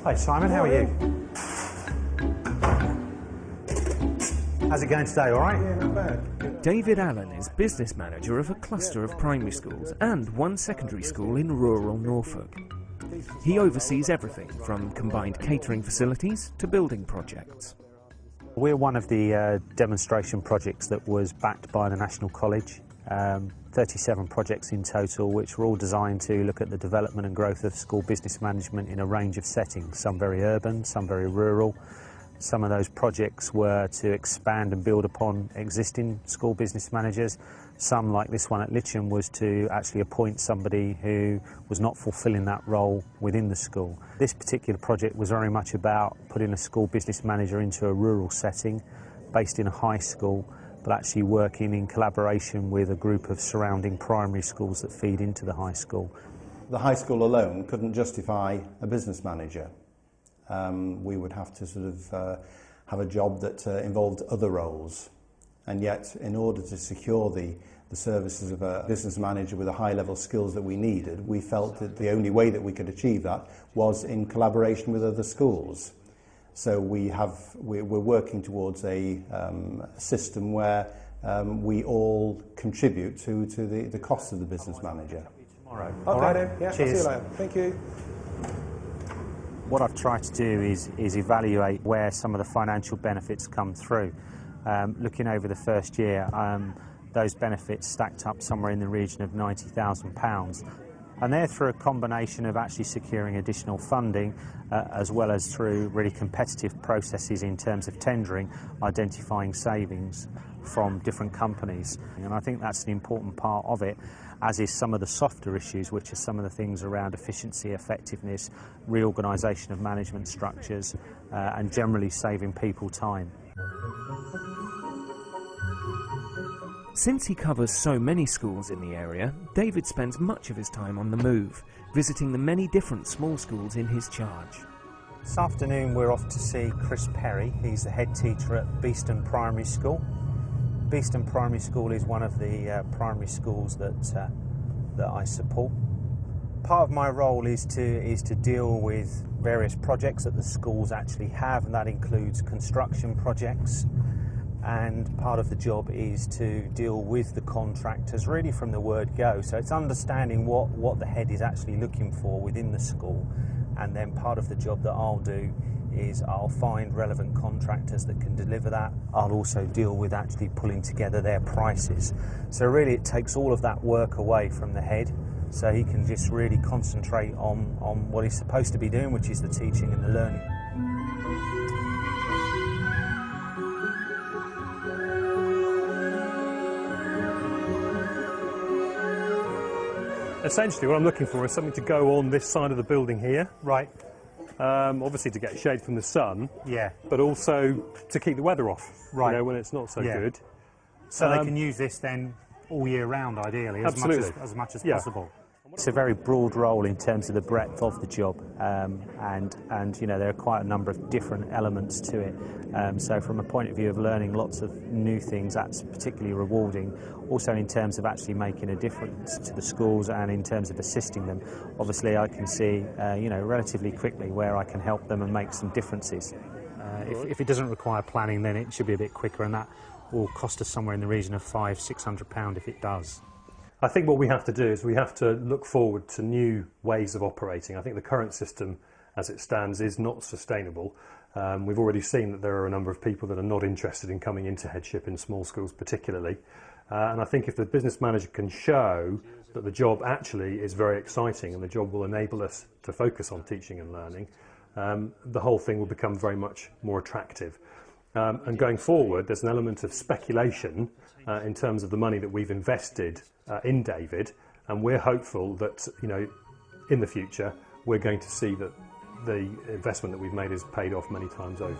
Hi Simon, how are you? How's it going today, all right? Yeah, not bad. David Allen is business manager of a cluster of primary schools and one secondary school in rural Norfolk. He oversees everything from combined catering facilities to building projects. We're one of the demonstration projects that was backed by the National College. 37 projects in total, which were all designed to look at the development and growth of school business management in a range of settings, some very urban, some very rural. Some of those projects were to expand and build upon existing school business managers. Some, like this one at Litcham, was to actually appoint somebody who was not fulfilling that role within the school. This particular project was very much about putting a school business manager into a rural setting, based in a high school, but actually working in collaboration with a group of surrounding primary schools that feed into the high school. The high school alone couldn't justify a business manager. We would have to sort of have a job that involved other roles, and yet in order to secure the services of a business manager with the high level skills that we needed, we felt that the only way that we could achieve that was in collaboration with other schools. So we're working towards a system where we all contribute to the cost of the business manager. Tomorrow. Okay then, yeah, I'll see you Cheers. later. Thank you. What I've tried to do is evaluate where some of the financial benefits come through. Looking over the first year, those benefits stacked up somewhere in the region of £90,000. And they're through a combination of actually securing additional funding, as well as through really competitive processes in terms of tendering, identifying savings from different companies. And I think that's an important part of it, as is some of the softer issues, which are some of the things around efficiency, effectiveness, reorganisation of management structures, and generally saving people time. Since he covers so many schools in the area, David spends much of his time on the move, visiting the many different small schools in his charge. This afternoon we're off to see Chris Perry. He's the head teacher at Beeston Primary School. Beeston Primary School is one of the primary schools that I support. Part of my role is to deal with various projects that the schools actually have, and that includes construction projects. And part of the job is to deal with the contractors really from the word go. So it's understanding what the head is actually looking for within the school, and then part of the job that I'll do is I'll find relevant contractors that can deliver that. I'll also deal with actually pulling together their prices. So really it takes all of that work away from the head, so he can just really concentrate on what he's supposed to be doing, which is the teaching and the learning. Essentially what I'm looking for is something to go on this side of the building here. Right. Obviously to get shade from the sun, Yeah. but also to keep the weather off, Right. you know, when it's not so Yeah. good. So they can use this then all year round, ideally, as much as Yeah. possible. It's a very broad role in terms of the breadth of the job, and you know there are quite a number of different elements to it. So from a point of view of learning lots of new things, that's particularly rewarding. Also in terms of actually making a difference to the schools and in terms of assisting them, obviously I can see you know relatively quickly where I can help them and make some differences. If it doesn't require planning, then it should be a bit quicker, and that will cost us somewhere in the region of £500–600 if it does. I think what we have to do is we have to look forward to new ways of operating. I think the current system as it stands is not sustainable. We've already seen that there are a number of people that are not interested in coming into headship in small schools particularly. And I think if the business manager can show that the job actually is very exciting and the job will enable us to focus on teaching and learning, the whole thing will become very much more attractive. And going forward, there's an element of speculation in terms of the money that we've invested in David, and we're hopeful that, you know, in the future we're going to see that the investment that we've made is paid off many times over.